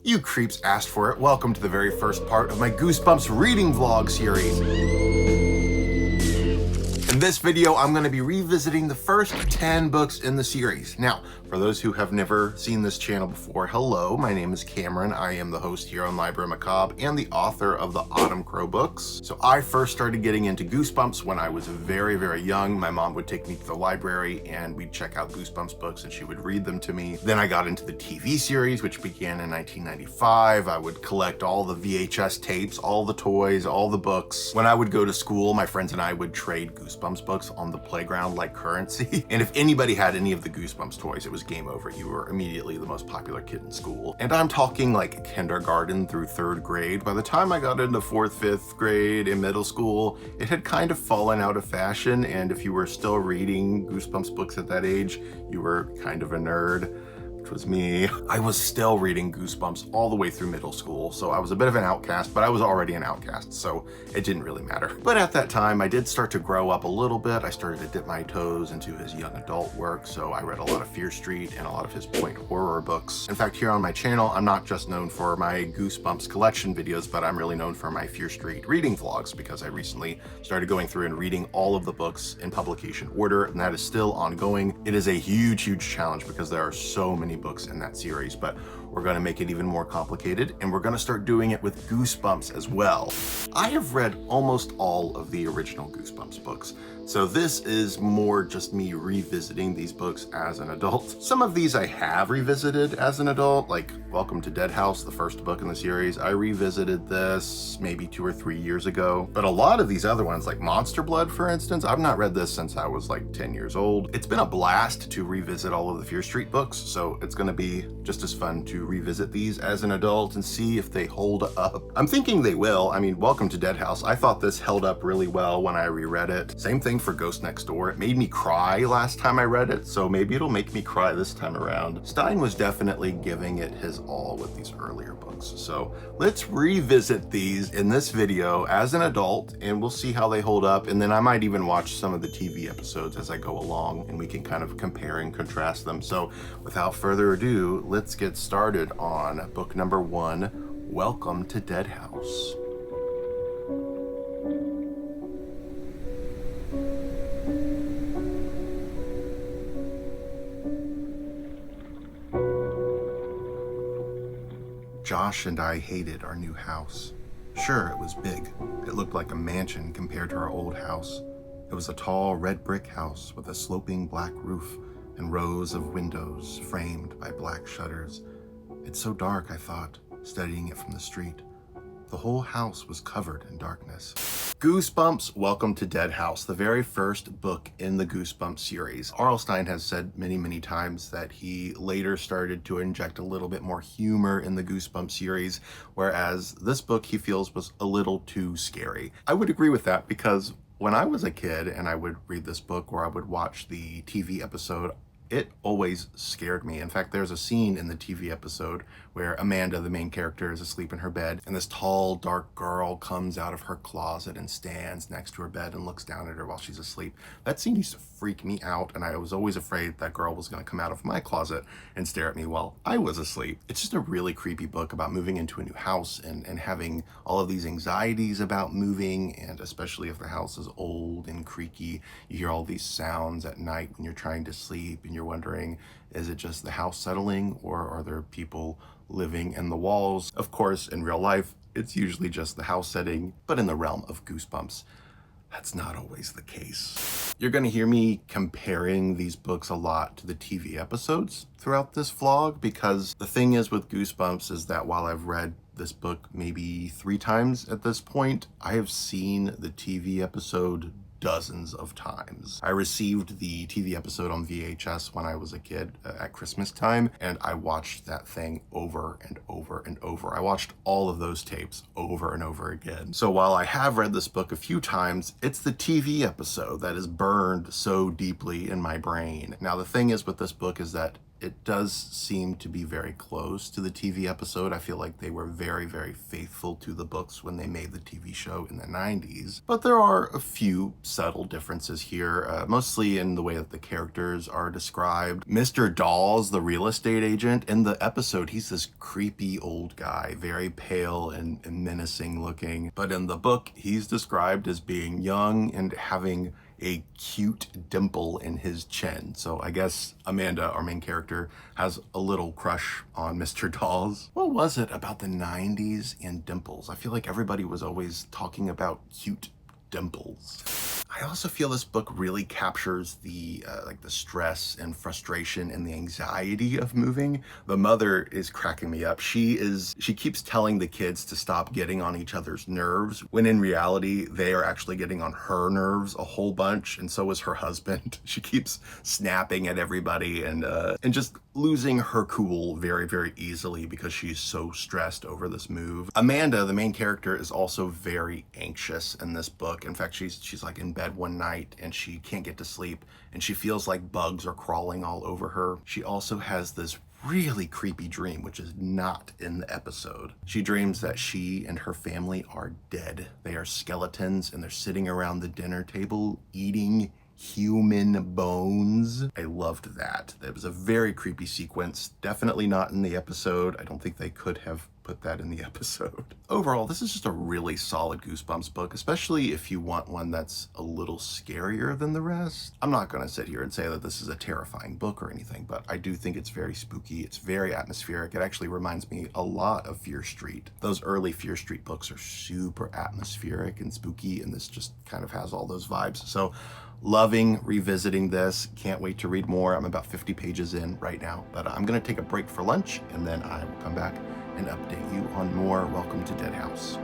You creeps asked for it. Welcome to the very first part of my Goosebumps reading vlog series. In this video, I'm going to be revisiting the first 10 books in the series. Now, for those who have never seen this channel before, hello, my name is Cameron. I am the host here on Library Macabre and the author of the Autumn Crow books. So I first started getting into Goosebumps when I was very, very young. My mom would take me to the library and we'd check out Goosebumps books and she would read them to me. Then I got into the TV series, which began in 1995. I would collect all the VHS tapes, all the toys, all the books. When I would go to school, my friends and I would trade Goosebumps books on the playground like currency. And if anybody had any of the Goosebumps toys, it was game over. You were immediately the most popular kid in school. And I'm talking like kindergarten through 3rd grade. By the time I got into 4th, 5th grade in middle school, it had kind of fallen out of fashion. And if you were still reading Goosebumps books at that age, you were kind of a nerd. Which was me. I was still reading Goosebumps all the way through middle school, so I was a bit of an outcast, but I was already an outcast, so it didn't really matter. But at that time, I did start to grow up a little bit. I started to dip my toes into his young adult work, so I read a lot of Fear Street and a lot of his point horror books. In fact, here on my channel, I'm not just known for my Goosebumps collection videos, but I'm really known for my Fear Street reading vlogs, because I recently started going through and reading all of the books in publication order, and that is still ongoing. It is a huge, huge challenge because there are so many books in that series, but we're going to make it even more complicated, and we're going to start doing it with Goosebumps as well. I have read almost all of the original Goosebumps books, so this is more just me revisiting these books as an adult. Some of these I have revisited as an adult, like Welcome to Dead House, the first book in the series. I revisited this maybe 2 or 3 years ago, but a lot of these other ones, like Monster Blood, for instance, I've not read this since I was like 10 years old. It's been a blast to revisit all of the Fear Street books, so it's going to be just as fun to revisit these as an adult and see if they hold up. I'm thinking they will. I mean, Welcome to Dead House, I thought this held up really well when I reread it. Same thing for Ghost Next Door. It made me cry last time I read it, so maybe it'll make me cry this time around. Stine was definitely giving it his all with these earlier books, so let's revisit these in this video as an adult and we'll see how they hold up, and then I might even watch some of the TV episodes as I go along and we can kind of compare and contrast them. So without further ado, let's get started on book number 1, Welcome to Dead House. Josh and I hated our new house. Sure, it was big. It looked like a mansion compared to our old house. It was a tall red brick house with a sloping black roof and rows of windows framed by black shutters. It's so dark, I thought, studying it from the street. The whole house was covered in darkness. Goosebumps Welcome to Dead House, the very first book in the Goosebumps series. R.L. Stine has said many, many times that he later started to inject a little bit more humor in the Goosebumps series, whereas this book he feels was a little too scary. I would agree with that, because when I was a kid and I would read this book or I would watch the TV episode, it always scared me. In fact, there's a scene in the TV episode where Amanda, the main character, is asleep in her bed, and this tall, dark girl comes out of her closet and stands next to her bed and looks down at her while she's asleep. That scene used to freak me out, and I was always afraid that girl was going to come out of my closet and stare at me while I was asleep. It's just a really creepy book about moving into a new house and having all of these anxieties about moving, and especially if the house is old and creaky. You hear all these sounds at night when you're trying to sleep, and you're wondering, is it just the house settling, or are there people living in the walls? Of course, in real life, it's usually just the house setting, but in the realm of Goosebumps, that's not always the case. You're going to hear me comparing these books a lot to the TV episodes throughout this vlog, because the thing is with Goosebumps is that while I've read this book maybe 3 times at this point, I have seen the TV episode dozens of times. I received the TV episode on VHS when I was a kid at Christmas time, and I watched that thing over and over and over. I watched all of those tapes over and over again. So while I have read this book a few times, it's the TV episode that is burned so deeply in my brain. Now the thing is with this book is that it does seem to be very close to the TV episode. I feel like they were very, very faithful to the books when they made the TV show in the 90s. But there are a few subtle differences here, mostly in the way that the characters are described. Mr. Dawes, the real estate agent, in the episode, he's this creepy old guy, very pale and menacing looking. But in the book, he's described as being young and having a cute dimple in his chin. So I guess Amanda, our main character, has a little crush on Mr. Dawes. What was it about the 90s and dimples? I feel like everybody was always talking about cute dimples. I also feel this book really captures the the stress and frustration and the anxiety of moving. The mother is cracking me up. She keeps telling the kids to stop getting on each other's nerves, when in reality they are actually getting on her nerves a whole bunch, and so is her husband. She keeps snapping at everybody and just losing her cool very, very easily because she's so stressed over this move. Amanda, the main character, is also very anxious in this book. In fact, she's like in bed one night and she can't get to sleep and she feels like bugs are crawling all over her. She also has this really creepy dream, which is not in the episode. She dreams that she and her family are dead. They are skeletons and they're sitting around the dinner table eating human bones. I loved that. That was a very creepy sequence. Definitely not in the episode. I don't think they could have put that in the episode. Overall, this is just a really solid Goosebumps book, especially if you want one that's a little scarier than the rest. I'm not gonna sit here and say that this is a terrifying book or anything, but I do think it's very spooky. It's very atmospheric. It actually reminds me a lot of Fear Street. Those early Fear Street books are super atmospheric and spooky, and this just kind of has all those vibes. So loving revisiting this. Can't wait to read more. I'm about 50 pages in right now, but I'm gonna take a break for lunch and then I will come back and update you on more Welcome to Dead House.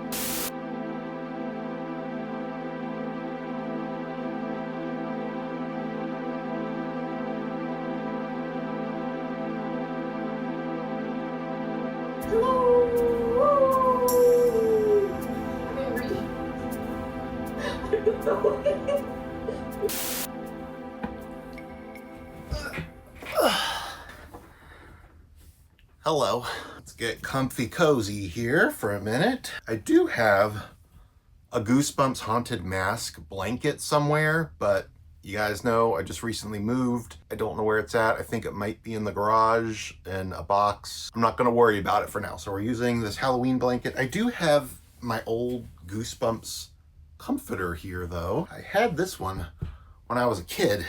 Hello. Let's get comfy cozy here for a minute. I do have a Goosebumps haunted mask blanket somewhere, but you guys know I just recently moved. I don't know where it's at. I think it might be in the garage in a box. I'm not gonna worry about it for now. So we're using this Halloween blanket. I do have my old Goosebumps comforter here though. I had this one when I was a kid.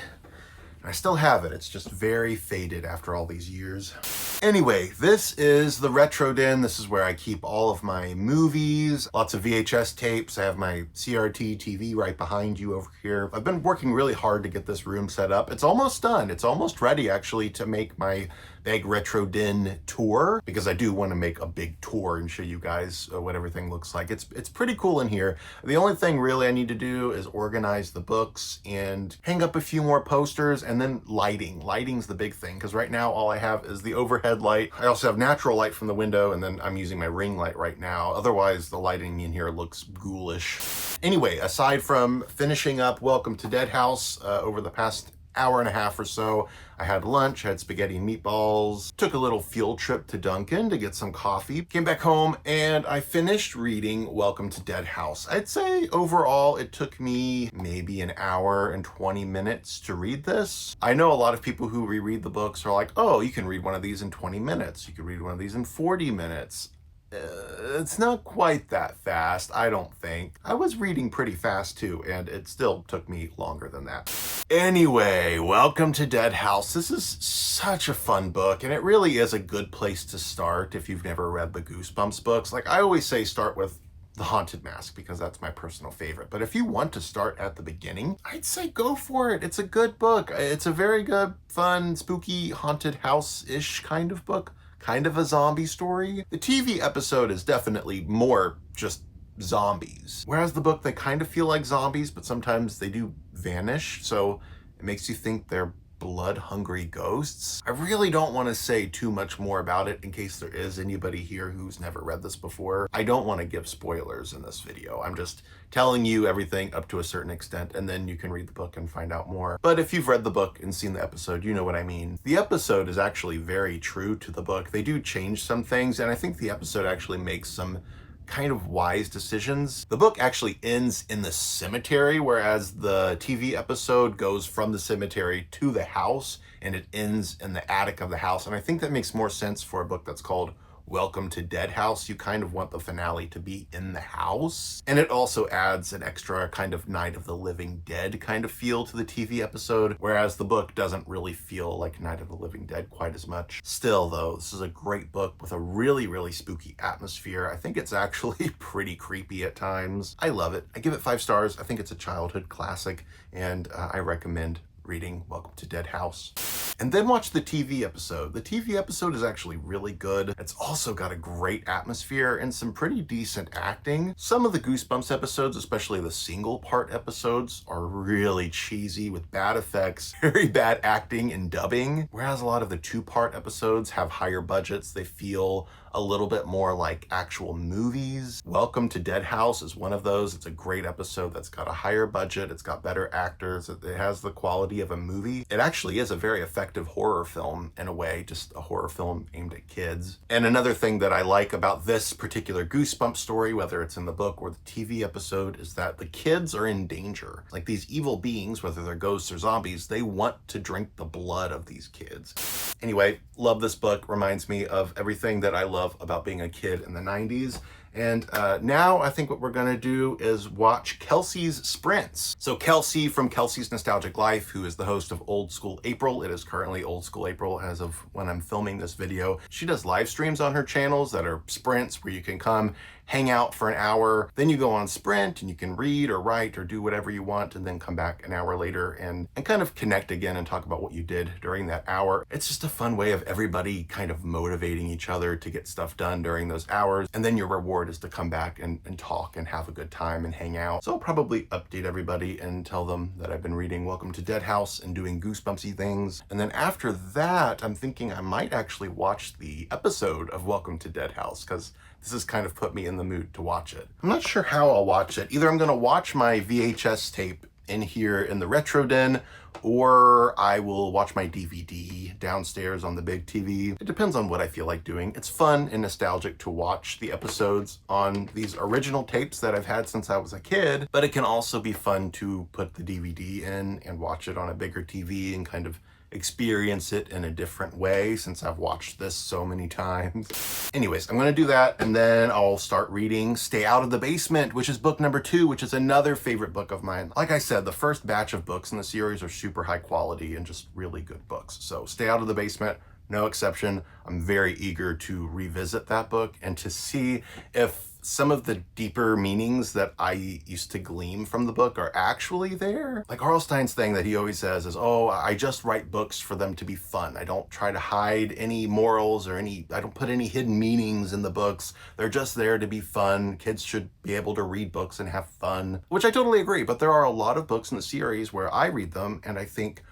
I still have it. It's just very faded after all these years. Anyway, this is the Retro Den. This is where I keep all of my movies, lots of VHS tapes. I have my CRT TV right behind you over here. I've been working really hard to get this room set up. It's almost done. It's almost ready actually to make my big Retro Den tour, because I do want to make a big tour and show you guys what everything looks like. It's pretty cool in here. The only thing really I need to do is organize the books and hang up a few more posters, and then lighting. Lighting's the big thing, because right now all I have is the overhead light. I also have natural light from the window, and then I'm using my ring light right now. Otherwise, the lighting in here looks ghoulish. Anyway, aside from finishing up Welcome to Dead House over the past hour and a half or so, I had lunch, had spaghetti and meatballs, took a little field trip to Dunkin' to get some coffee, came back home, and I finished reading Welcome to Dead House. I'd say overall it took me maybe an hour and 20 minutes to read this. I know a lot of people who reread the books are like, oh, you can read one of these in 20 minutes. You can read one of these in 40 minutes. It's not quite that fast, I don't think. I was reading pretty fast too, and it still took me longer than that. Anyway, Welcome to Dead House. This is such a fun book, and it really is a good place to start if you've never read the Goosebumps books. Like I always say, start with The Haunted Mask, because that's my personal favorite. But if you want to start at the beginning, I'd say go for it. It's a good book. It's a very good, fun, spooky, haunted house-ish kind of book. Kind of a zombie story. The TV episode is definitely more just zombies. Whereas the book, they kind of feel like zombies, but sometimes they do vanish. So it makes you think they're blood-hungry ghosts. I really don't want to say too much more about it in case there is anybody here who's never read this before. I don't want to give spoilers in this video. I'm just telling you everything up to a certain extent, and then you can read the book and find out more. But if you've read the book and seen the episode, you know what I mean. The episode is actually very true to the book. They do change some things, and I think the episode actually makes some kind of wise decisions. The book actually ends in the cemetery, whereas the TV episode goes from the cemetery to the house, and it ends in the attic of the house. And I think that makes more sense for a book that's called Welcome to Dead House. You kind of want the finale to be in the house. And it also adds an extra kind of Night of the Living Dead kind of feel to the TV episode, whereas the book doesn't really feel like Night of the Living Dead quite as much. Still though, this is a great book with a really, really spooky atmosphere. I think it's actually pretty creepy at times. I love it. I give it 5 stars. I think it's a childhood classic, and I recommend reading Welcome to Dead House. And then watch the TV episode. The TV episode is actually really good. It's also got a great atmosphere and some pretty decent acting. Some of the Goosebumps episodes, especially the single part episodes, are really cheesy with bad effects, very bad acting and dubbing. Whereas a lot of the 2-part episodes have higher budgets. They feel a little bit more like actual movies. Welcome to Dead House is one of those. It's a great episode that's got a higher budget. It's got better actors. It has the quality of a movie. It actually is a very effective horror film in a way, just a horror film aimed at kids. And another thing that I like about this particular Goosebumps story, whether it's in the book or the TV episode, is that the kids are in danger. Like these evil beings, whether they're ghosts or zombies, they want to drink the blood of these kids. Anyway, love this book. Reminds me of everything that I love about being a kid in the 90s. And now I think what we're gonna do is watch Kelsey's Sprints. So Kelsey from Kelsey's Nostalgic Life, who is the host of Old School April. It is currently Old School April as of when I'm filming this video. She does live streams on her channels that are sprints where you can come hang out for an hour, then you go on sprint and you can read or write or do whatever you want, and then come back an hour later and kind of connect again and talk about what you did during that hour. It's just a fun way of everybody kind of motivating each other to get stuff done during those hours. And then your reward is to come back and talk and have a good time and hang out. So I'll probably update everybody and tell them that I've been reading Welcome to Dead House and doing Goosebumpsy things. And then after that, I'm thinking I might actually watch the episode of Welcome to Dead House, because this has kind of put me in the mood to watch it. I'm not sure how I'll watch it. Either I'm gonna watch my VHS tape in here in the retro den, or I will watch my DVD downstairs on the big TV. It depends on what I feel like doing. It's fun and nostalgic to watch the episodes on these original tapes that I've had since I was a kid, but it can also be fun to put the DVD in and watch it on a bigger TV and kind of experience it in a different way, since I've watched this so many times. Anyways, I'm gonna do that, and then I'll start reading Stay Out of the Basement, which is book number 2, which is another favorite book of mine. Like I said, the first batch of books in the series are super high quality and just really good books. So Stay Out of the Basement, no exception. I'm very eager to revisit that book and to see if some of the deeper meanings that I used to glean from the book are actually there. Like R.L. Stine's thing that he always says is, oh, I just write books for them to be fun. I don't try to hide any morals or I don't put any hidden meanings in the books. They're just there to be fun. Kids should be able to read books and have fun, which I totally agree. But there are a lot of books in the series where I read them and I think,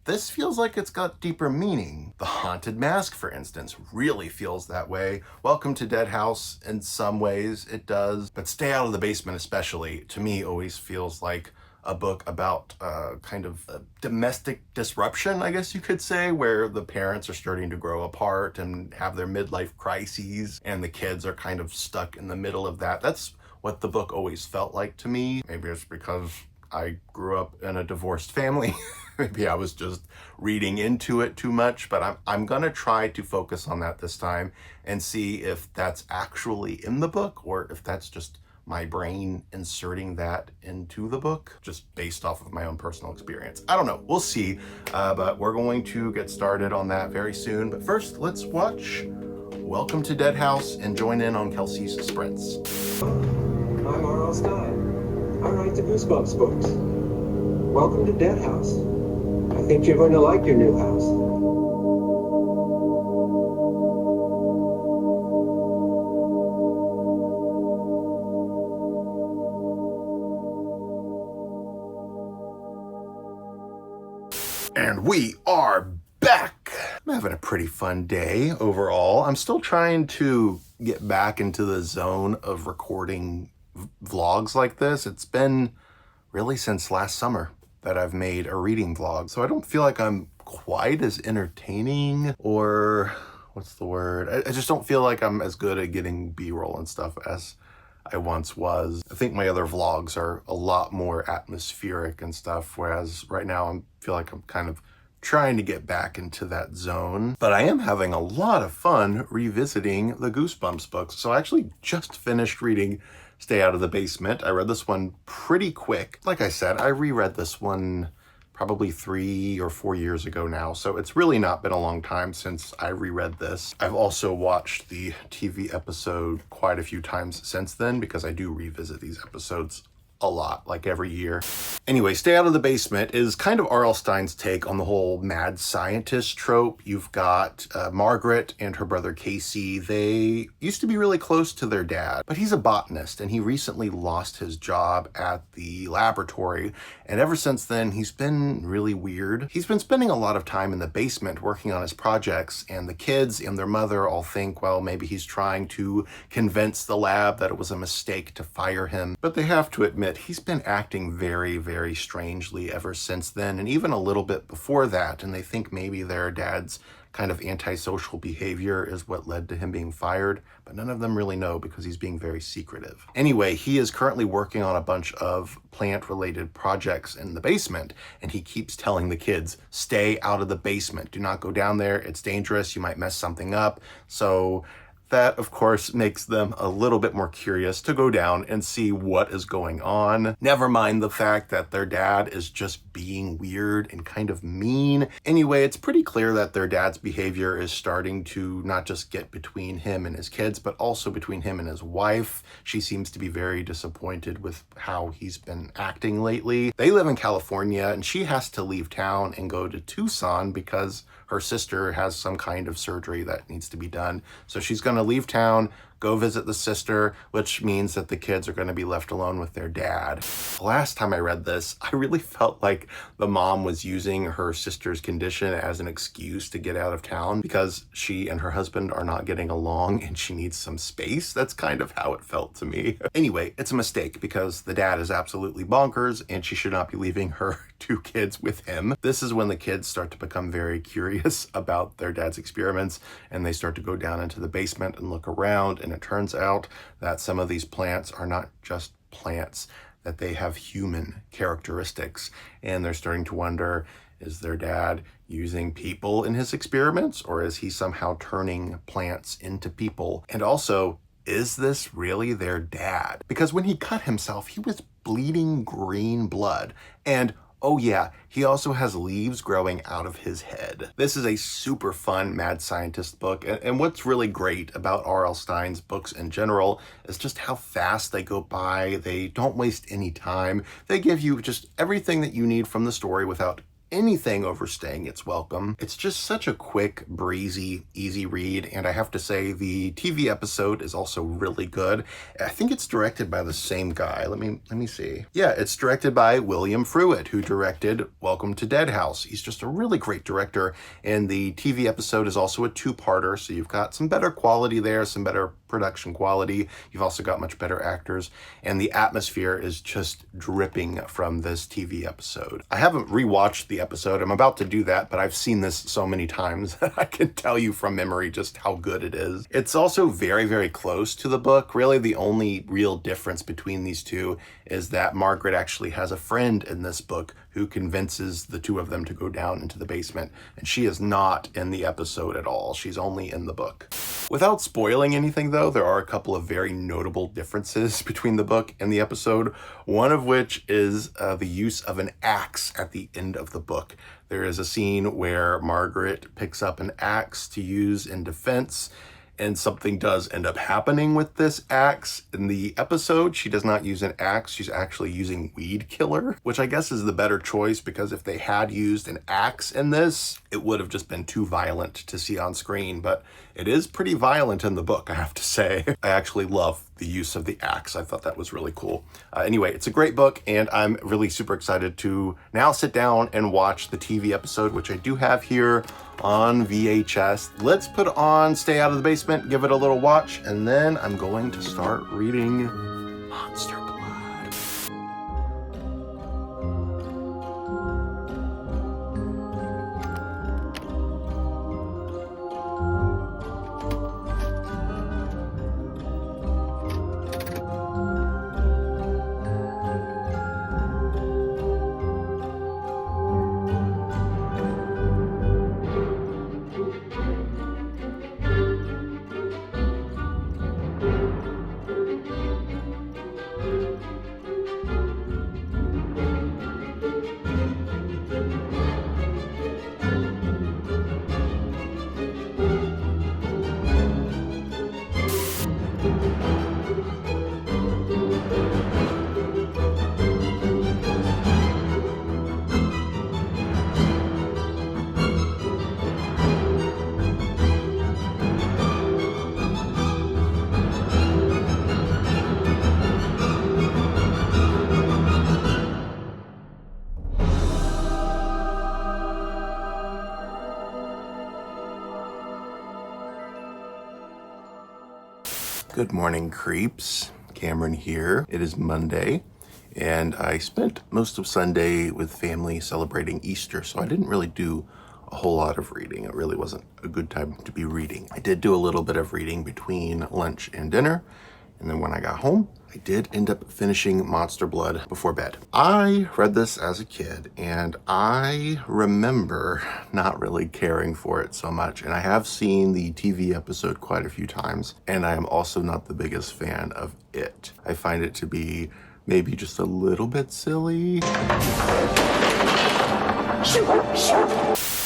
this feels like it's got deeper meaning. The Haunted Mask, for instance, really feels that way. Welcome to Dead House, in some ways it does, but Stay Out of the Basement especially, to me, always feels like a book about kind of a domestic disruption, I guess you could say, where the parents are starting to grow apart and have their midlife crises, and the kids are kind of stuck in the middle of that. That's what the book always felt like to me. Maybe it's because I grew up in a divorced family. Maybe I was just reading into it too much, but I'm gonna try to focus on that this time and see if that's actually in the book or if that's just my brain inserting that into the book, just based off of my own personal experience. I don't know, we'll see, but we're going to get started on that very soon. But first, let's watch Welcome to Dead House and join in on Kelsey's Sprints. I'm R.L. Stine. I write the Goosebumps books. Welcome to Dead House. I think you're going to like your new house. And we are back. I'm having a pretty fun day overall. I'm still trying to get back into the zone of recording vlogs like this. It's been really since last summer that I've made a reading vlog, so I don't feel like I'm quite as entertaining, or what's the word? I just don't feel like I'm as good at getting B-roll and stuff as I once was. I think my other vlogs are a lot more atmospheric and stuff, whereas right now I feel like I'm kind of trying to get back into that zone. But I am having a lot of fun revisiting the Goosebumps books. So I actually just finished reading Stay Out of the Basement. I read this one pretty quick. Like I said, I reread this one probably 3 or 4 years ago now, so it's really not been a long time since I reread this. I've also watched the TV episode quite a few times since then, because I do revisit these episodes a lot, like every year. Anyway, Stay Out of the Basement is kind of R.L. Stine's take on the whole mad scientist trope. You've got Margaret and her brother Casey. They used to be really close to their dad, but he's a botanist and he recently lost his job at the laboratory. And ever since then, he's been really weird. He's been spending a lot of time in the basement working on his projects, and the kids and their mother all think, well, maybe he's trying to convince the lab that it was a mistake to fire him. But they have to admit, he's been acting very, very strangely ever since then, and even a little bit before that, and they think maybe their dad's kind of antisocial behavior is what led to him being fired, but none of them really know because he's being very secretive. Anyway, he is currently working on a bunch of plant-related projects in the basement, and he keeps telling the kids, stay out of the basement, do not go down there, it's dangerous, you might mess something up. So that, of course, makes them a little bit more curious to go down and see what is going on. Never mind the fact that their dad is just being weird and kind of mean. Anyway, it's pretty clear that their dad's behavior is starting to not just get between him and his kids, but also between him and his wife. She seems to be very disappointed with how he's been acting lately. They live in California, and she has to leave town and go to Tucson because her sister has some kind of surgery that needs to be done. So she's going to leave town, go visit the sister, which means that the kids are going to be left alone with their dad. Last time I read this, I really felt like the mom was using her sister's condition as an excuse to get out of town because she and her husband are not getting along and she needs some space. That's kind of how it felt to me. Anyway, it's a mistake because the dad is absolutely bonkers and she should not be leaving her 2 kids with him. This is when the kids start to become very curious about their dad's experiments, and they start to go down into the basement and look around, and it turns out that some of these plants are not just plants, that they have human characteristics, and they're starting to wonder, is their dad using people in his experiments, or is he somehow turning plants into people? And also, is this really their dad? Because when he cut himself, he was bleeding green blood, and oh yeah, he also has leaves growing out of his head. This is a super fun mad scientist book, and what's really great about R.L. Stine's books in general is just how fast they go by. They don't waste any time. They give you just everything that you need from the story without anything overstaying its welcome. It's just such a quick, breezy, easy read, and I have to say the TV episode is also really good. I think it's directed by the same guy. Let me see. Yeah, it's directed by William Fruitt, who directed Welcome to Dead House. He's just a really great director, and the TV episode is also a 2-parter, so you've got some better quality there, some better production quality. You've also got much better actors, and the atmosphere is just dripping from this TV episode. I haven't rewatched the episode. I'm about to do that, but I've seen this so many times that I can tell you from memory just how good it is. It's also very, very close to the book. Really, the only real difference between these two is that Margaret actually has a friend in this book who convinces the 2 of them to go down into the basement, and she is not in the episode at all. She's only in the book. Without spoiling anything though, there are a couple of very notable differences between the book and the episode, one of which is the use of an axe at the end of the book. There is a scene where Margaret picks up an axe to use in defense, and something does end up happening with this axe. In the episode, she does not use an axe, she's actually using weed killer, which I guess is the better choice, because if they had used an axe in this, it would have just been too violent to see on screen, but it is pretty violent in the book, I have to say. I actually love the use of the axe. I thought that was really cool. Anyway, it's a great book, and I'm really super excited to now sit down and watch the TV episode, which I do have here on VHS. Let's put on Stay Out of the Basement, give it a little watch, and then I'm going to start reading Monster Blood. Good morning, creeps. Cameron here. It is Monday, and I spent most of Sunday with family celebrating Easter, so I didn't really do a whole lot of reading. It really wasn't a good time to be reading. I did do a little bit of reading between lunch and dinner, and then when I got home, I did end up finishing Monster Blood before bed. I read this as a kid, and I remember not really caring for it so much, and I have seen the TV episode quite a few times, and I am also not the biggest fan of it. I find it to be maybe just a little bit silly.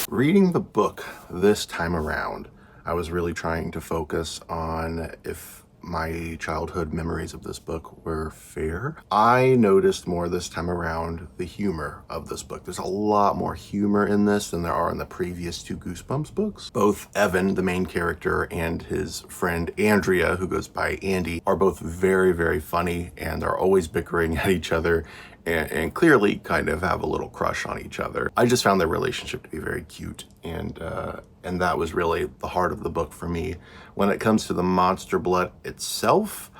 Reading the book this time around, I was really trying to focus on if my childhood memories of this book were fair. I noticed more this time around the humor of this book. There's a lot more humor in this than there are in the previous two Goosebumps books. Both Evan, the main character, and his friend Andrea, who goes by Andy, are both very, very funny, and they're always bickering at each other and clearly kind of have a little crush on each other. I just found their relationship to be very cute, and that was really the heart of the book for me. When it comes to the Monster Blood itself,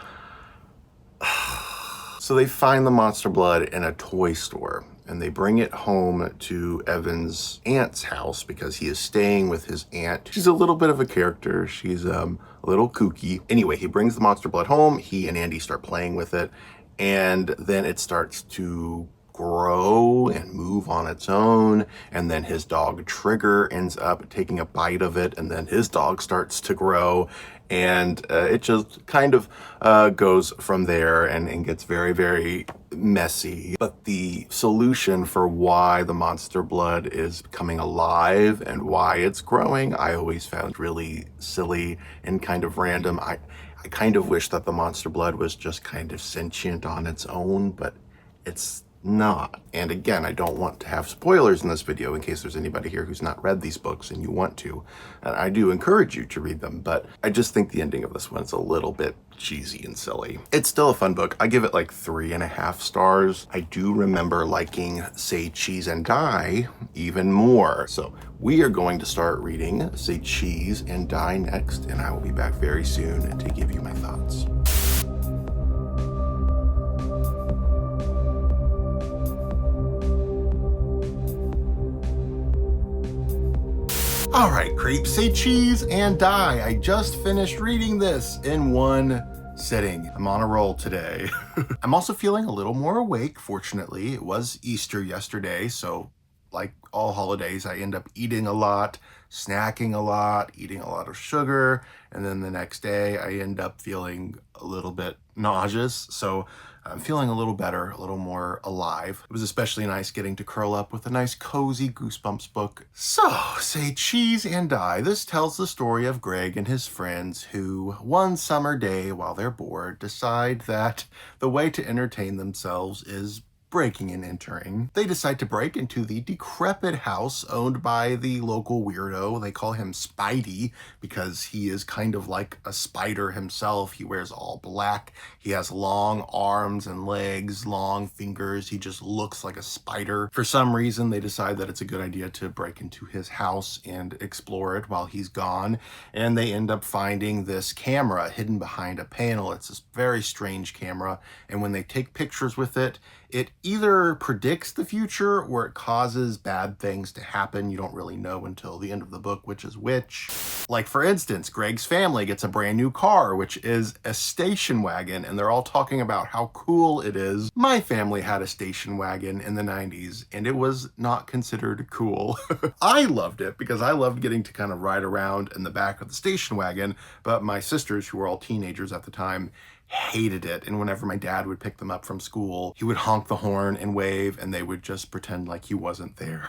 so they find the Monster Blood in a toy store, and they bring it home to Evan's aunt's house because he is staying with his aunt. She's a little bit of a character. She's a little kooky. Anyway, he brings the Monster Blood home. He and Andy start playing with it, and then it starts to grow and move on its own, and then his dog Trigger ends up taking a bite of it, and then his dog starts to grow, and it just kind of goes from there and gets very, very messy. But the solution for why the Monster Blood is coming alive and why it's growing, I always found really silly and kind of random. I kind of wish that the Monster Blood was just kind of sentient on its own, but it's not. And again, I don't want to have spoilers in this video in case there's anybody here who's not read these books and you want to. And I do encourage you to read them, but I just think the ending of this one's a little bit cheesy and silly. It's still a fun book. I give it like 3.5 stars. I do remember liking Say Cheese and Die even more. So we are going to start reading Say Cheese and Die next, and I will be back very soon to give you my thoughts. All right, creeps, Say Cheese and Die. I just finished reading this in one sitting. I'm on a roll today. I'm also feeling a little more awake, fortunately. It was Easter yesterday, so like all holidays, I end up eating a lot, snacking a lot, eating a lot of sugar, and then the next day I end up feeling a little bit nauseous. So I'm feeling a little better, a little more alive. It was especially nice getting to curl up with a nice cozy Goosebumps book. So, Say Cheese and Die. This tells the story of Greg and his friends who, one summer day while they're bored, decide that the way to entertain themselves is breaking and entering. They decide to break into the decrepit house owned by the local weirdo. They call him Spidey because he is kind of like a spider himself. He wears all black. He has long arms and legs, long fingers. He just looks like a spider. For some reason, they decide that it's a good idea to break into his house and explore it while he's gone. And they end up finding this camera hidden behind a panel. It's this very strange camera. And when they take pictures with it, it either predicts the future or it causes bad things to happen. You don't really know until the end of the book which is which. Like, for instance, Greg's family gets a brand new car, which is a station wagon, and they're all talking about how cool it is. My family had a station wagon in the 90s, and it was not considered cool. I loved it because I loved getting to kind of ride around in the back of the station wagon, but my sisters, who were all teenagers at the time, hated it. And whenever my dad would pick them up from school, he would honk the horn and wave, and they would just pretend like he wasn't there.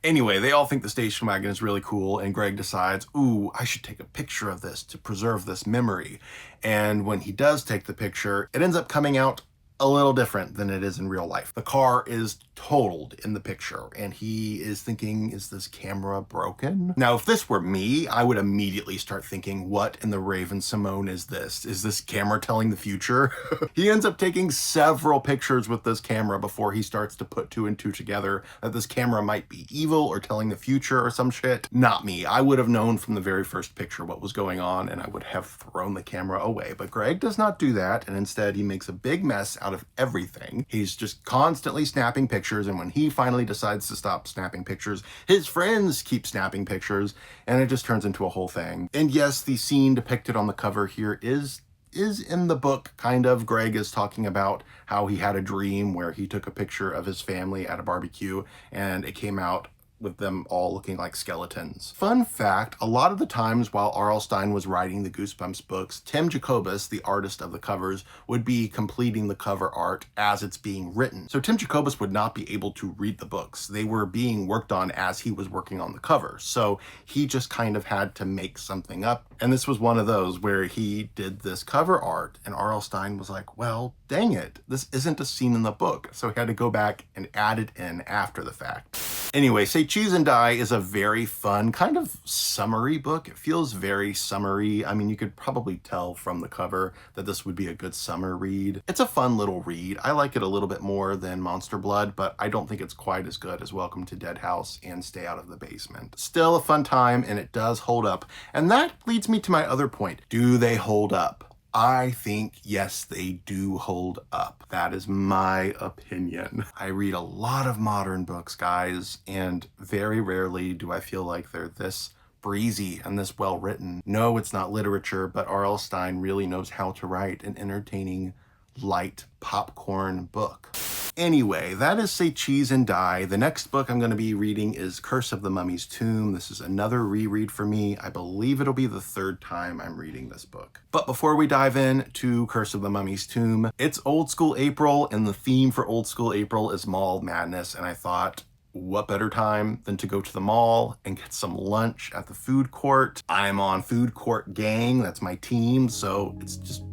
Anyway, they all think the station wagon is really cool, and Greg decides, ooh, I should take a picture of this to preserve this memory. And when he does take the picture, it ends up coming out a little different than it is in real life. The car is totaled in the picture, and he is thinking, is this camera broken? Now, if this were me, I would immediately start thinking, what in the Raven Simone is this? Is this camera telling the future? He ends up taking several pictures with this camera before he starts to put two and two together that this camera might be evil or telling the future or some shit. Not me. I would have known from the very first picture what was going on, and I would have thrown the camera away. But Greg does not do that, and instead he makes a big mess out of everything. He's just constantly snapping pictures, and when he finally decides to stop snapping pictures, his friends keep snapping pictures, and it just turns into a whole thing. And yes, the scene depicted on the cover here is in the book, kind of. Greg is talking about how he had a dream where he took a picture of his family at a barbecue, and it came out with them all looking like skeletons. Fun fact, a lot of the times while R.L. Stine was writing the Goosebumps books, Tim Jacobus, the artist of the covers, would be completing the cover art as it's being written. So Tim Jacobus would not be able to read the books. They were being worked on as he was working on the cover. So he just kind of had to make something up. And this was one of those where he did this cover art, and R.L. Stine was like, well, dang it, this isn't a scene in the book. So he had to go back and add it in after the fact. Anyway, Say Cheese and Die is a very fun, kind of summery book. It feels very summery. I mean, you could probably tell from the cover that this would be a good summer read. It's a fun little read. I like it a little bit more than Monster Blood, but I don't think it's quite as good as Welcome to Dead House and Stay Out of the Basement. Still a fun time, and it does hold up. And that leads me to my other point. Do they hold up? I think, yes, they do hold up. That is my opinion. I read a lot of modern books, guys, and very rarely do I feel like they're this breezy and this well written. No, it's not literature, but R.L. Stine really knows how to write an entertaining, light popcorn book. Anyway, that is Say Cheese and Die. The next book I'm going to be reading is Curse of the Mummy's Tomb. This is another reread for me. I believe it'll be the third time I'm reading this book. But before we dive in to Curse of the Mummy's Tomb, it's Old School April, and the theme for Old School April is Mall Madness, and I thought, what better time than to go to the mall and get some lunch at the food court? I'm on Food Court Gang, that's my team, so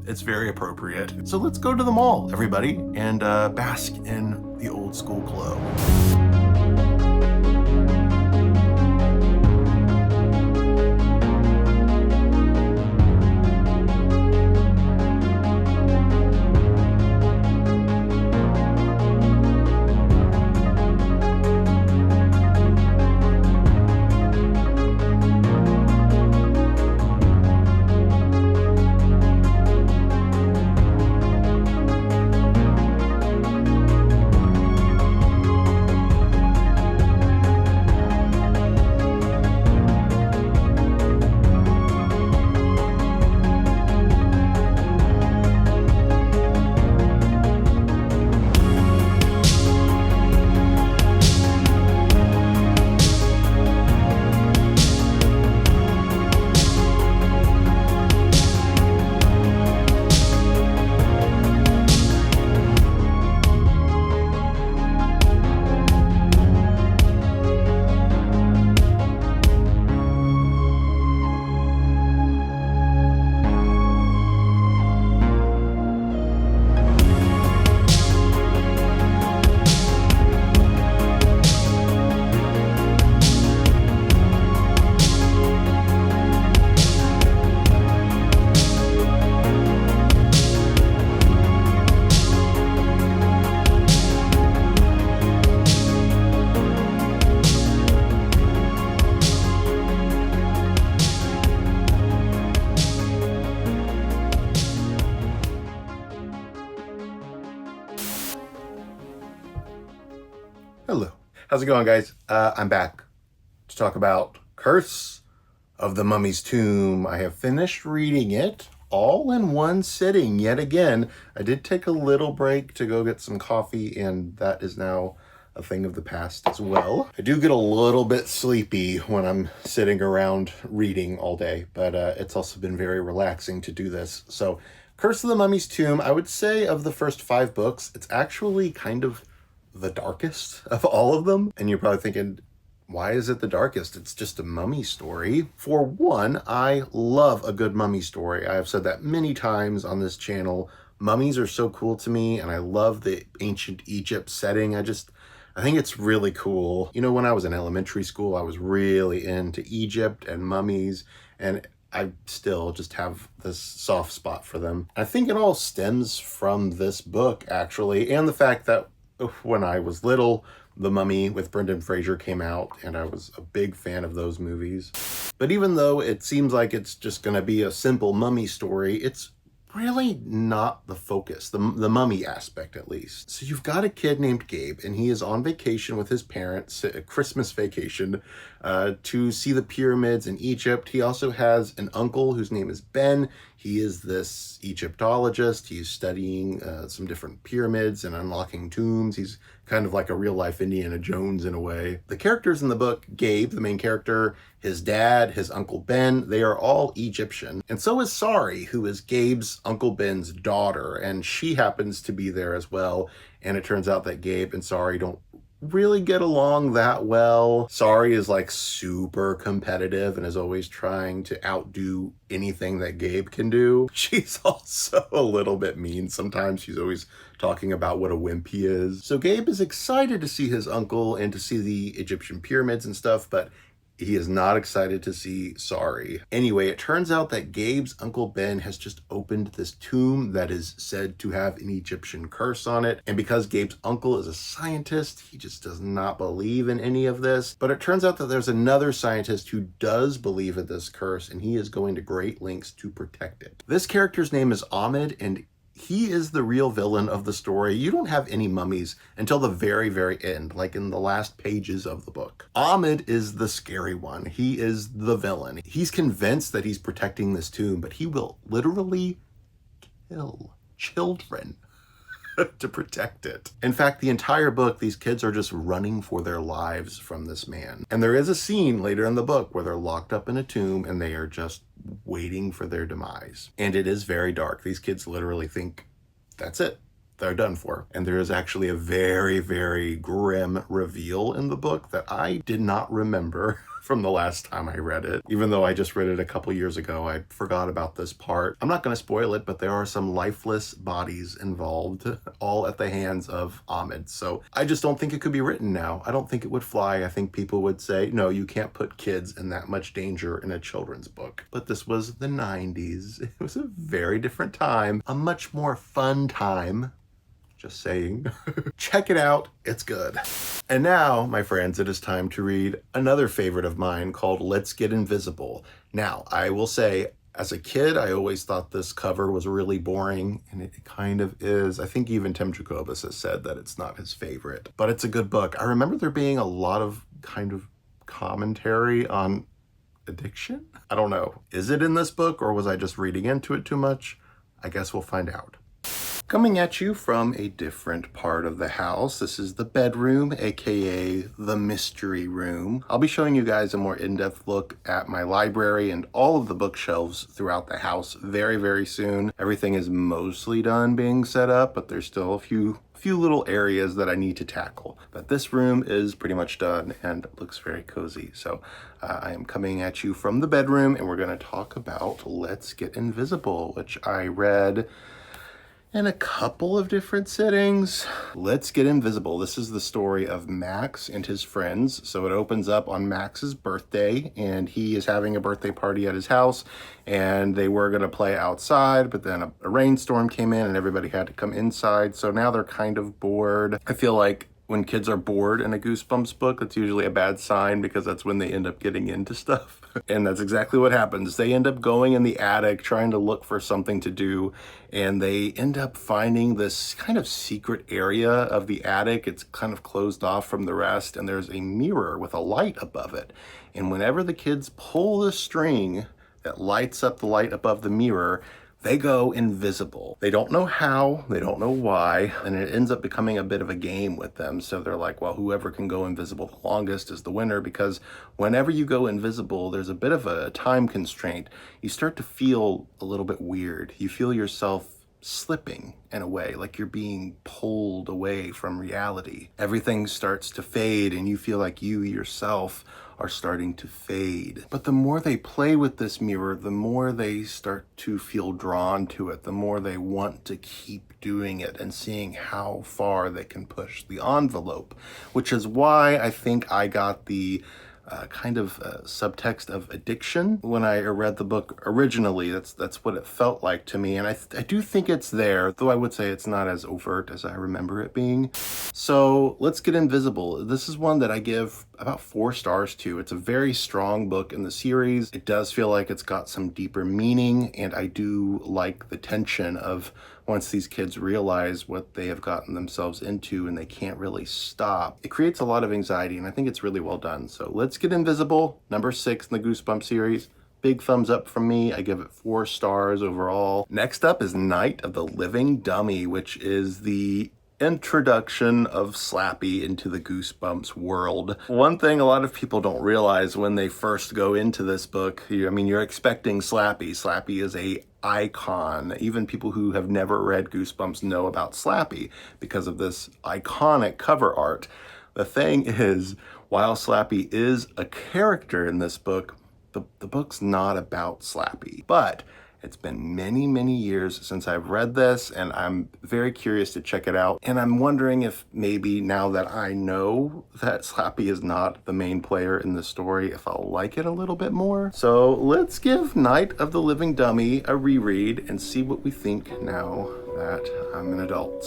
it's very appropriate. So let's go to the mall, everybody, and bask in the old school glow. Hello. How's it going, guys? I'm back to talk about Curse of the Mummy's Tomb. I have finished reading it all in one sitting yet again. I did take a little break to go get some coffee, and that is now a thing of the past as well. I do get a little bit sleepy when I'm sitting around reading all day, but it's also been very relaxing to do this. So Curse of the Mummy's Tomb, I would say of the first 5 books, it's actually kind of the darkest of all of them. And you're probably thinking, why is it the darkest? It's just a mummy story. For one, I love a good mummy story. I have said that many times on this channel. Mummies are so cool to me, and I love the ancient Egypt setting. I think it's really cool. You know, when I was in elementary school, I was really into Egypt and mummies, and I still just have this soft spot for them. I think it all stems from this book, actually, and the fact that when I was little, The Mummy with Brendan Fraser came out, and I was a big fan of those movies. But even though it seems like it's just going to be a simple mummy story, it's really not the focus, the mummy aspect at least. So you've got a kid named Gabe, and he is on vacation with his parents, a Christmas vacation, to see the pyramids in Egypt. He also has an uncle whose name is Ben. He is this Egyptologist. He's studying some different pyramids and unlocking tombs. He's kind of like a real-life Indiana Jones in a way. The characters in the book, Gabe, the main character, his dad, his Uncle Ben, they are all Egyptian. And so is Sari, who is Gabe's Uncle Ben's daughter, and she happens to be there as well. And it turns out that Gabe and Sari don't really get along that well. Sari is like super competitive and is always trying to outdo anything that Gabe can do. She's also a little bit mean sometimes. She's always talking about what a wimp he is. So Gabe is excited to see his uncle and to see the Egyptian pyramids and stuff, but he is not excited to see Sari. Anyway, it turns out that Gabe's Uncle Ben has just opened this tomb that is said to have an Egyptian curse on it. And because Gabe's uncle is a scientist, he just does not believe in any of this. But it turns out that there's another scientist who does believe in this curse, and he is going to great lengths to protect it. This character's name is Ahmed, and he is the real villain of the story. You don't have any mummies until the very, very end, like in the last pages of the book. Ahmed is the scary one. He is the villain. He's convinced that he's protecting this tomb, but he will literally kill children to protect it. In fact, the entire book, these kids are just running for their lives from this man. And there is a scene later in the book where they're locked up in a tomb and they are just waiting for their demise. And it is very dark. These kids literally think that's it. They're done for. And there is actually a very, very grim reveal in the book that I did not remember from the last time I read it. Even though I just read it a couple years ago, I forgot about this part. I'm not going to spoil it, but there are some lifeless bodies involved, all at the hands of Ahmed. So I just don't think it could be written now. I don't think it would fly. I think people would say, no, you can't put kids in that much danger in a children's book. But this was the 90s. It was a very different time, a much more fun time. Just saying. Check it out. It's good. And now, my friends, it is time to read another favorite of mine called Let's Get Invisible. Now, I will say, as a kid, I always thought this cover was really boring, and it kind of is. I think even Tim Jacobus has said that it's not his favorite, but it's a good book. I remember there being a lot of kind of commentary on addiction. I don't know. Is it in this book, or was I just reading into it too much? I guess we'll find out. Coming at you from a different part of the house, this is the bedroom, aka the mystery room. I'll be showing you guys a more in-depth look at my library and all of the bookshelves throughout the house very, very soon. Everything is mostly done being set up, but there's still a few little areas that I need to tackle. But this room is pretty much done and looks very cozy. So I am coming at you from the bedroom, and we're going to talk about Let's Get Invisible, which I read in a couple of different sittings. Let's Get Invisible. This is the story of Max and his friends. So it opens up on Max's birthday, and he is having a birthday party at his house, and they were gonna play outside, but then a rainstorm came in and everybody had to come inside. So now they're kind of bored. I feel like when kids are bored in a Goosebumps book, that's usually a bad sign because that's when they end up getting into stuff. And that's exactly what happens. They end up going in the attic trying to look for something to do, and they end up finding this kind of secret area of the attic. It's kind of closed off from the rest, and there's a mirror with a light above it. And whenever the kids pull the string that lights up the light above the mirror, they go invisible. They don't know how, they don't know why, and it ends up becoming a bit of a game with them. So they're like, well, whoever can go invisible the longest is the winner, because whenever you go invisible, there's a bit of a time constraint. You start to feel a little bit weird. You feel yourself slipping in a way, like you're being pulled away from reality. Everything starts to fade, and you feel like you yourself are starting to fade. But the more they play with this mirror, the more they start to feel drawn to it, the more they want to keep doing it and seeing how far they can push the envelope, which is why I think I got the kind of subtext of addiction when I read the book originally. That's what it felt like to me, and I do think it's there, though I would say it's not as overt as I remember it being. So let's get Invisible. This is one that I give about 4 stars to. It's a very strong book in the series. It does feel like it's got some deeper meaning, and I do like the tension of once these kids realize what they have gotten themselves into and they can't really stop. It creates a lot of anxiety, and I think it's really well done. So let's get Invisible, number 6 in the Goosebumps series. Big thumbs up from me. I give it 4 stars overall. Next up is Night of the Living Dummy, which is the introduction of Slappy into the Goosebumps world. One thing a lot of people don't realize when they first go into this book, you're expecting Slappy. Slappy is a icon. Even people who have never read Goosebumps know about Slappy because of this iconic cover art. The thing is, while Slappy is a character in this book, the book's not about Slappy. But it's been many, many years since I've read this, and I'm very curious to check it out. And I'm wondering if maybe now that I know that Slappy is not the main player in the story, if I'll like it a little bit more. So let's give Night of the Living Dummy a reread and see what we think now that I'm an adult.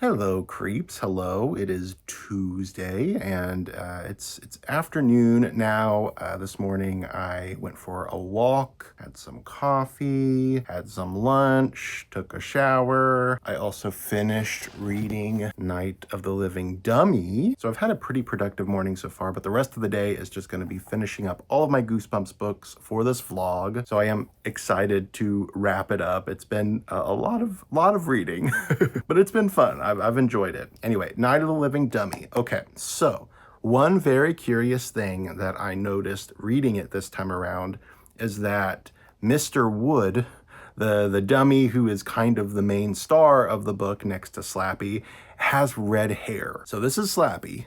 Hello, creeps. Hello. It is Tuesday, and it's afternoon now. This morning I went for a walk, had some coffee, had some lunch, took a shower. I also finished reading Night of the Living Dummy. So I've had a pretty productive morning so far, but the rest of the day is just going to be finishing up all of my Goosebumps books for this vlog. So I am excited to wrap it up. It's been a lot of reading, but it's been fun. I've enjoyed it. Anyway, Night of the Living Dummy. Okay, so one very curious thing that I noticed reading it this time around is that Mr. Wood, the dummy who is kind of the main star of the book next to Slappy, has red hair. So this is Slappy,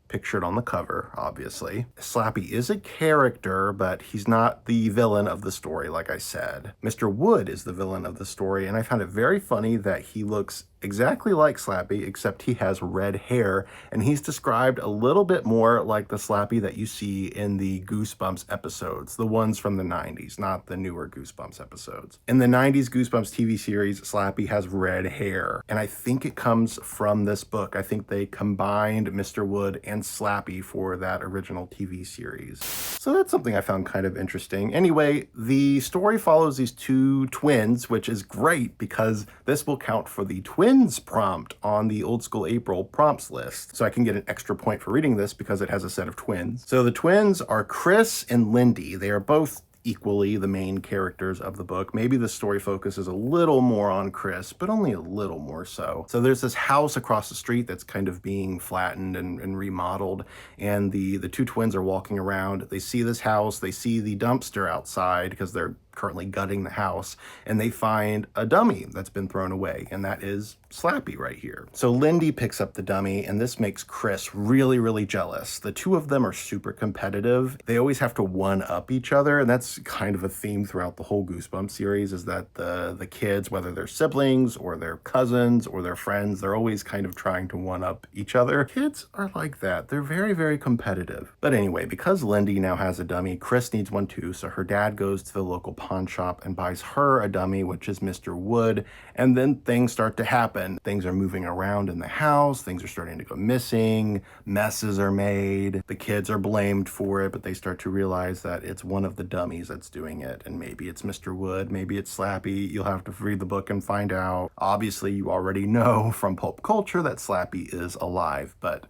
pictured on the cover, obviously. Slappy is a character, but he's not the villain of the story, like I said. Mr. Wood is the villain of the story, and I found it very funny that he looks exactly like Slappy, except he has red hair, and he's described a little bit more like the Slappy that you see in the Goosebumps episodes, the ones from the 90s, not the newer Goosebumps episodes. In the 90s Goosebumps TV series, Slappy has red hair, and I think it comes from this book. I think they combined Mr. Wood and Slappy for that original TV series. So that's something I found kind of interesting. Anyway, the story follows these two twins, which is great because this will count for the twins prompt on the Old School April prompts list. So I can get an extra point for reading this because it has a set of twins. So the twins are Chris and Lindy. They are both equally the main characters of the book. Maybe the story focuses a little more on Chris, but only a little more so. So there's this house across the street that's kind of being flattened and remodeled, and the two twins are walking around. They see this house, they see the dumpster outside because they're currently gutting the house, and they find a dummy that's been thrown away, and that is Slappy right here. So Lindy picks up the dummy, and this makes Chris really, really jealous. The two of them are super competitive. They always have to one-up each other, and that's kind of a theme throughout the whole Goosebumps series, is that the kids, whether they're siblings or their cousins or their friends, they're always kind of trying to one-up each other. Kids are like that. They're very, very competitive. But anyway, because Lindy now has a dummy, Chris needs one too, so her dad goes to the local pawn shop and buys her a dummy, which is Mr. Wood, and then things start to happen. Things are moving around in the house, things are starting to go missing, messes are made, the kids are blamed for it, but they start to realize that it's one of the dummies that's doing it, and maybe it's Mr. Wood, maybe it's Slappy. You'll have to read the book and find out. Obviously, you already know from pulp culture that Slappy is alive, but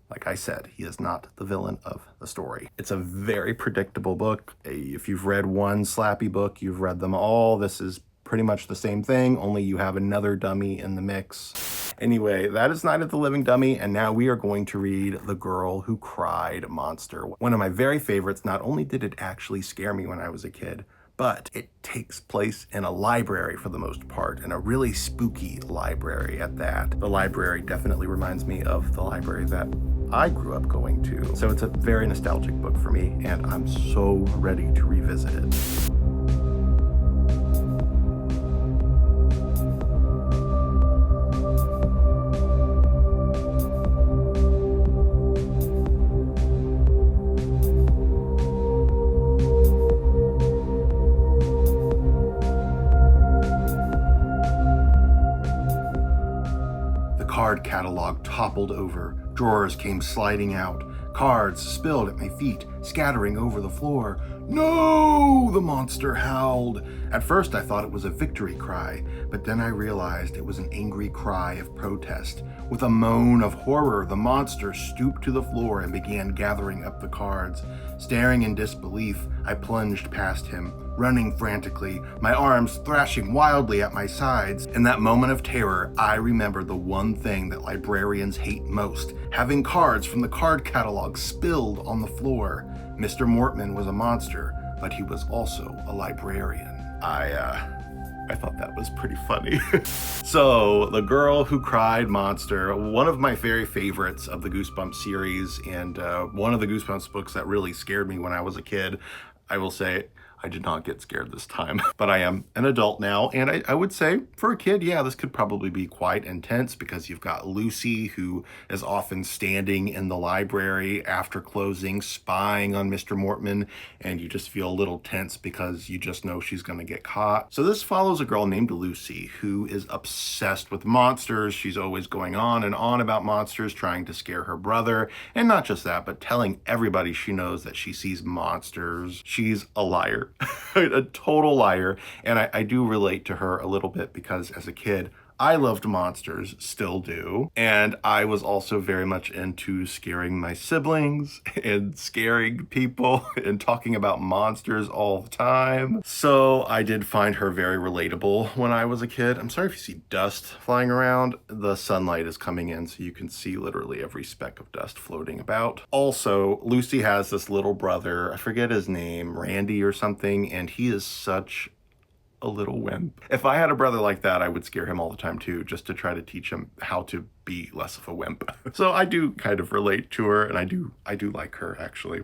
like I said, he is not the villain of the story. It's a very predictable book. If you've read one Slappy book, you've read them all. This is pretty much the same thing, only you have another dummy in the mix. Anyway, that is Night of the Living Dummy, and now we are going to read The Girl Who Cried Monster. One of my very favorites. Not only did it actually scare me when I was a kid, but it takes place in a library for the most part, in a really spooky library at that. The library definitely reminds me of the library that I grew up going to. So it's a very nostalgic book for me, and I'm so ready to revisit it. Card catalog toppled over, drawers came sliding out, cards spilled at my feet, scattering over the floor. No! The monster howled. At first I thought it was a victory cry, but then I realized it was an angry cry of protest. With a moan of horror, the monster stooped to the floor and began gathering up the cards. Staring in disbelief, I plunged past him, running frantically, my arms thrashing wildly at my sides. In that moment of terror, I remembered the one thing that librarians hate most, having cards from the card catalog spilled on the floor. Mr. Mortman was a monster, but he was also a librarian. I thought that was pretty funny. So, The Girl Who Cried Monster, one of my very favorites of the Goosebumps series, and one of the Goosebumps books that really scared me when I was a kid. I will say, I did not get scared this time, but I am an adult now, and I would say for a kid, yeah, this could probably be quite intense because you've got Lucy, who is often standing in the library after closing, spying on Mr. Mortman, and you just feel a little tense because you just know she's going to get caught. So this follows a girl named Lucy who is obsessed with monsters. She's always going on and on about monsters, trying to scare her brother, and not just that, but telling everybody she knows that she sees monsters. She's a liar. A total liar, and I do relate to her a little bit because as a kid I loved monsters, still do, and I was also very much into scaring my siblings and scaring people and talking about monsters all the time. So I did find her very relatable when I was a kid. I'm sorry if you see dust flying around. The sunlight is coming in so you can see literally every speck of dust floating about. Also, Lucy has this little brother, I forget his name, Randy or something, and he is such a little wimp. If I had a brother like that, I would scare him all the time too, just to try to teach him how to be less of a wimp. So I do kind of relate to her, and I do like her actually.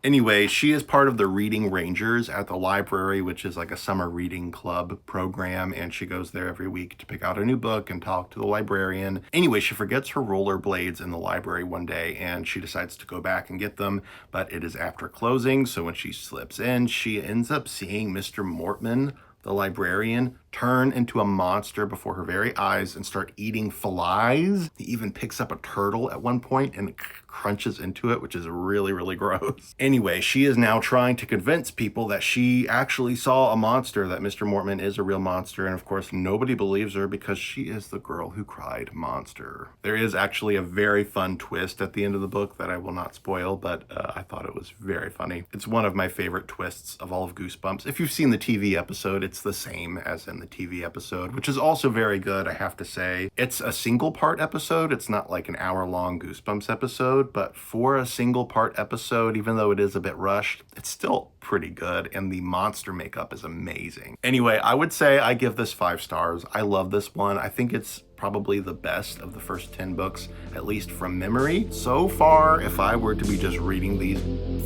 Anyway, she is part of the Reading Rangers at the library, which is like a summer reading club program, and she goes there every week to pick out a new book and talk to the librarian. Anyway, she forgets her rollerblades in the library one day, and she decides to go back and get them, but it is after closing, so when she slips in, she ends up seeing Mr. Mortman, the librarian, turn into a monster before her very eyes and start eating flies. He even picks up a turtle at one point and crunches into it, which is really, really gross. Anyway, she is now trying to convince people that she actually saw a monster, that Mr. Mortman is a real monster, and of course nobody believes her because she is the girl who cried monster. There is actually a very fun twist at the end of the book that I will not spoil, but I thought it was very funny. It's one of my favorite twists of all of Goosebumps. If you've seen the TV episode, it's the same as in the TV episode, which is also very good, I have to say. It's a single part episode. It's not like an hour-long Goosebumps episode, but for a single part episode, even though it is a bit rushed, it's still pretty good, and the monster makeup is amazing. Anyway, I would say I give this 5 stars. I love this one. I think it's probably the best of the first 10 books, at least from memory. So far, if I were to be just reading these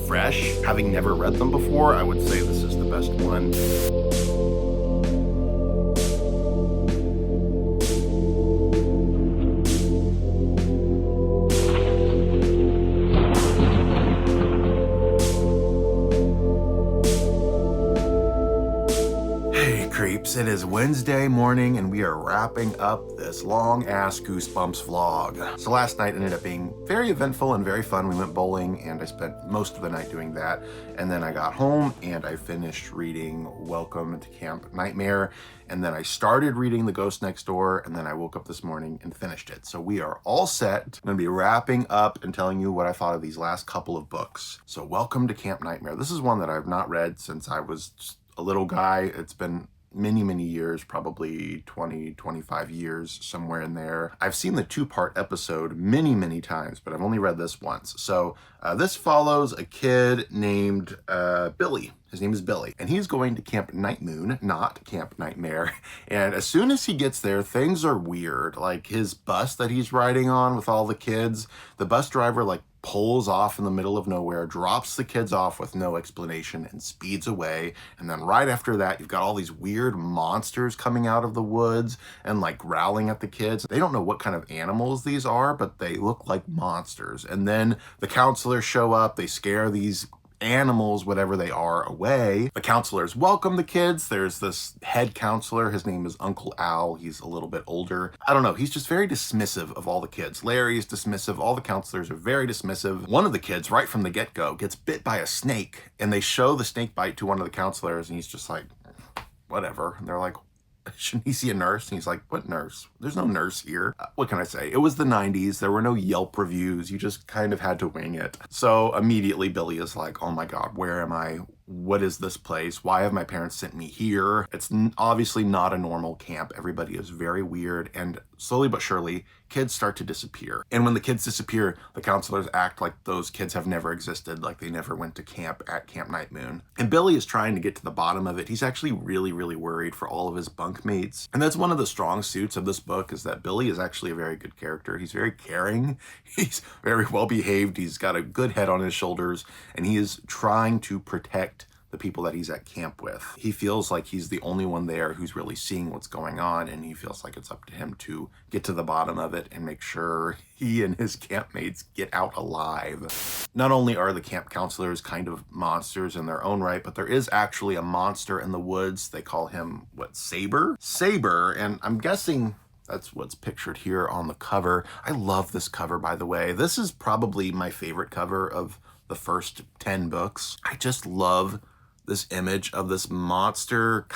fresh, having never read them before, I would say this is the best one. It is Wednesday morning and we are wrapping up this long-ass Goosebumps vlog. So last night ended up being very eventful and very fun. We went bowling and I spent most of the night doing that. And then I got home and I finished reading Welcome to Camp Nightmare. And then I started reading The Ghost Next Door, and then I woke up this morning and finished it. So we are all set. I'm gonna be wrapping up and telling you what I thought of these last couple of books. So Welcome to Camp Nightmare. This is one that I've not read since I was just a little guy. It's been many years, probably 20-25 years, somewhere in there. I've seen the 2-part episode many times, but I've only read this once. So this follows a kid named Billy. His name is Billy, and he's going to Camp Night Moon, not Camp Nightmare. And as soon as he gets there, things are weird. Like his bus that he's riding on with all the kids, the bus driver like pulls off in the middle of nowhere, drops the kids off with no explanation, and speeds away. And then right after that, you've got all these weird monsters coming out of the woods and like growling at the kids. They don't know what kind of animals these are, but they look like monsters. And then the counselors show up, they scare these animals, whatever they are, away. The counselors welcome the kids. There's this head counselor. His name is Uncle Al. He's a little bit older. I don't know. He's just very dismissive of all the kids. Larry is dismissive. All the counselors are very dismissive. One of the kids, right from the get-go, gets bit by a snake, and they show the snake bite to one of the counselors, and he's just like, whatever. And they're like, shouldn't he see a nurse? And he's like, what nurse? There's no nurse here. What can I say? It was the 90s. There were no Yelp reviews. You just kind of had to wing it. So immediately Billy is like, oh my God, where am I? What is this place? Why have my parents sent me here? It's obviously not a normal camp. Everybody is very weird, and slowly but surely, kids start to disappear. And when the kids disappear, the counselors act like those kids have never existed, like they never went to camp at Camp Night Moon. And Billy is trying to get to the bottom of it. He's actually really worried for all of his bunkmates. And that's one of the strong suits of this book, is that Billy is actually a very good character. He's very caring. He's very well behaved. He's got a good head on his shoulders, and he is trying to protect the people that he's at camp with. He feels like he's the only one there who's really seeing what's going on, and he feels like it's up to him to get to the bottom of it and make sure he and his campmates get out alive. Not only are the camp counselors kind of monsters in their own right, but there is actually a monster in the woods. They call him, what, Saber? Saber, and I'm guessing that's what's pictured here on the cover. I love this cover, by the way. This is probably my favorite cover of the first 10 books. I just love this image of this monster.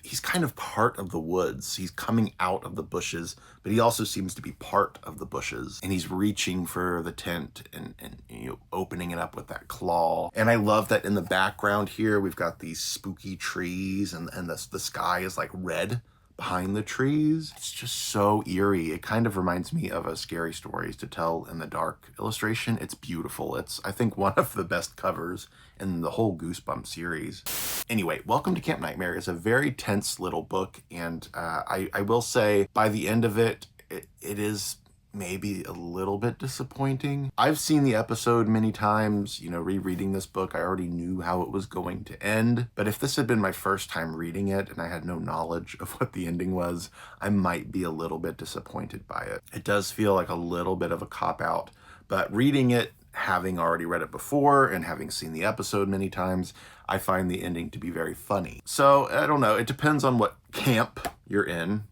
He's kind of part of the woods. He's coming out of the bushes, but he also seems to be part of the bushes. And he's reaching for the tent and you know, opening it up with that claw. And I love that in the background here, we've got these spooky trees and the sky is like red behind the trees. It's just so eerie. It kind of reminds me of a Scary Stories to Tell in the Dark illustration. It's beautiful. It's, I think, one of the best covers in the whole Goosebumps series. Anyway, Welcome to Camp Nightmare is a very tense little book, and I will say by the end of it, it is maybe a little bit disappointing. I've seen the episode many times, you know, rereading this book. I already knew how it was going to end, but if this had been my first time reading it and I had no knowledge of what the ending was, I might be a little bit disappointed by it. It does feel like a little bit of a cop-out, but reading it, having already read it before and having seen the episode many times, I find the ending to be very funny. So, I don't know, it depends on what camp you're in.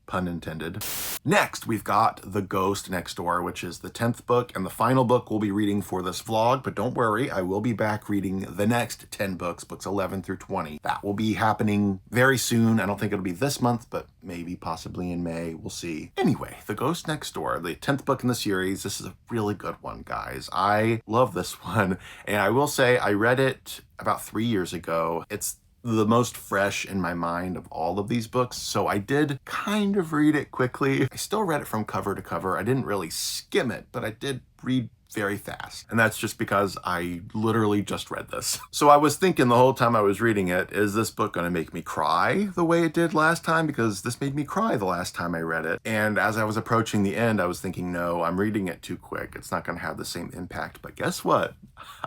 Pun intended. Next, we've got The Ghost Next Door, which is the 10th book and the final book we'll be reading for this vlog, but don't worry, I will be back reading the next 10 books, books 11 through 20. That will be happening very soon. I don't think it'll be this month, but maybe possibly in May. We'll see. Anyway, The Ghost Next Door, the 10th book in the series. This is a really good one, guys. I love this one, and I will say I read it about 3 years ago. It's the most fresh in my mind of all of these books, so I did kind of read it quickly. I still read it from cover to cover. I didn't really skim it, but I did read very fast. And that's just because I literally just read this. So I was thinking the whole time I was reading it, is this book going to make me cry the way it did last time? Because this made me cry the last time I read it. And as I was approaching the end, I was thinking, no, I'm reading it too quick. It's not going to have the same impact. But guess what?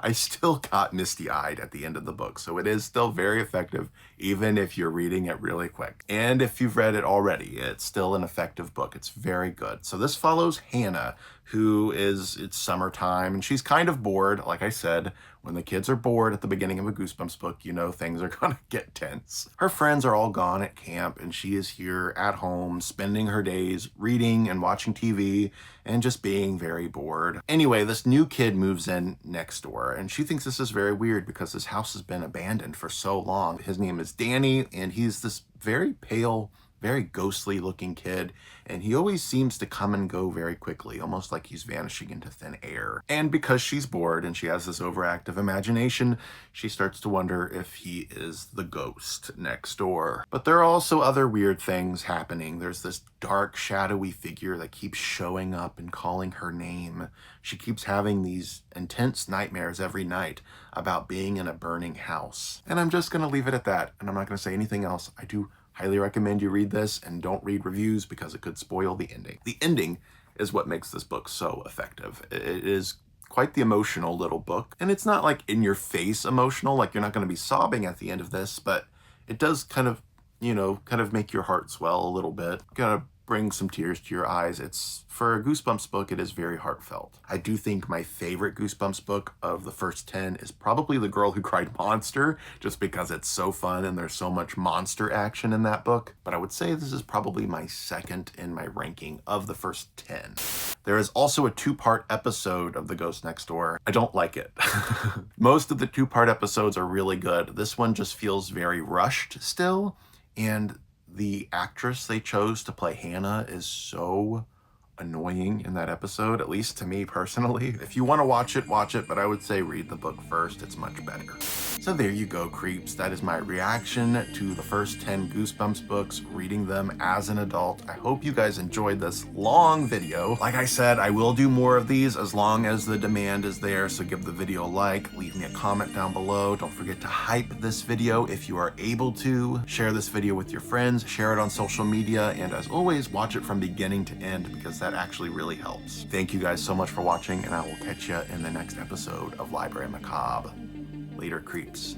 I still got misty-eyed at the end of the book. So it is still very effective, even if you're reading it really quick. And if you've read it already, it's still an effective book. It's very good. So this follows Hannah, who it's summertime and she's kind of bored. Like I said, when the kids are bored at the beginning of a Goosebumps book, you know things are gonna get tense. Her friends are all gone at camp and she is here at home spending her days reading and watching TV and just being very bored. Anyway, this new kid moves in next door and she thinks this is very weird because this house has been abandoned for so long. His name is Danny and he's this very pale, very ghostly looking kid, and he always seems to come and go very quickly, almost like he's vanishing into thin air. And because she's bored and she has this overactive imagination, she starts to wonder if he is the ghost next door. But there are also other weird things happening. There's this dark, shadowy figure that keeps showing up and calling her name. She keeps having these intense nightmares every night about being in a burning house. And I'm just gonna leave it at that, and I'm not gonna say anything else. I do highly recommend you read this and don't read reviews because it could spoil the ending. The ending is what makes this book so effective. It is quite the emotional little book, and it's not like in your face emotional, like you're not going to be sobbing at the end of this, but it does kind of, you know, kind of make your heart swell a little bit, kind of bring some tears to your eyes. It's, for a Goosebumps book, it is very heartfelt. I do think my favorite Goosebumps book of the first 10 is probably The Girl Who Cried Monster, just because it's so fun and there's so much monster action in that book. But I would say this is probably my second in my ranking of the first 10. There is also a 2-part episode of The Ghost Next Door. I don't like it. Most of the 2-part episodes are really good. This one just feels very rushed still, and the actress they chose to play Hannah is so annoying in that episode, at least to me personally. If you want to watch it, but I would say read the book first. It's much better. So there you go, creeps. That is my reaction to the first 10 Goosebumps books, reading them as an adult. I hope you guys enjoyed this long video. Like I said, I will do more of these as long as the demand is there, so give the video a like, leave me a comment down below. Don't forget to hype this video if you are able to. Share this video with your friends, share it on social media, and as always, watch it from beginning to end because that actually really helps. Thank you guys so much for watching, and I will catch you in the next episode of Library Macabre. Later, creeps.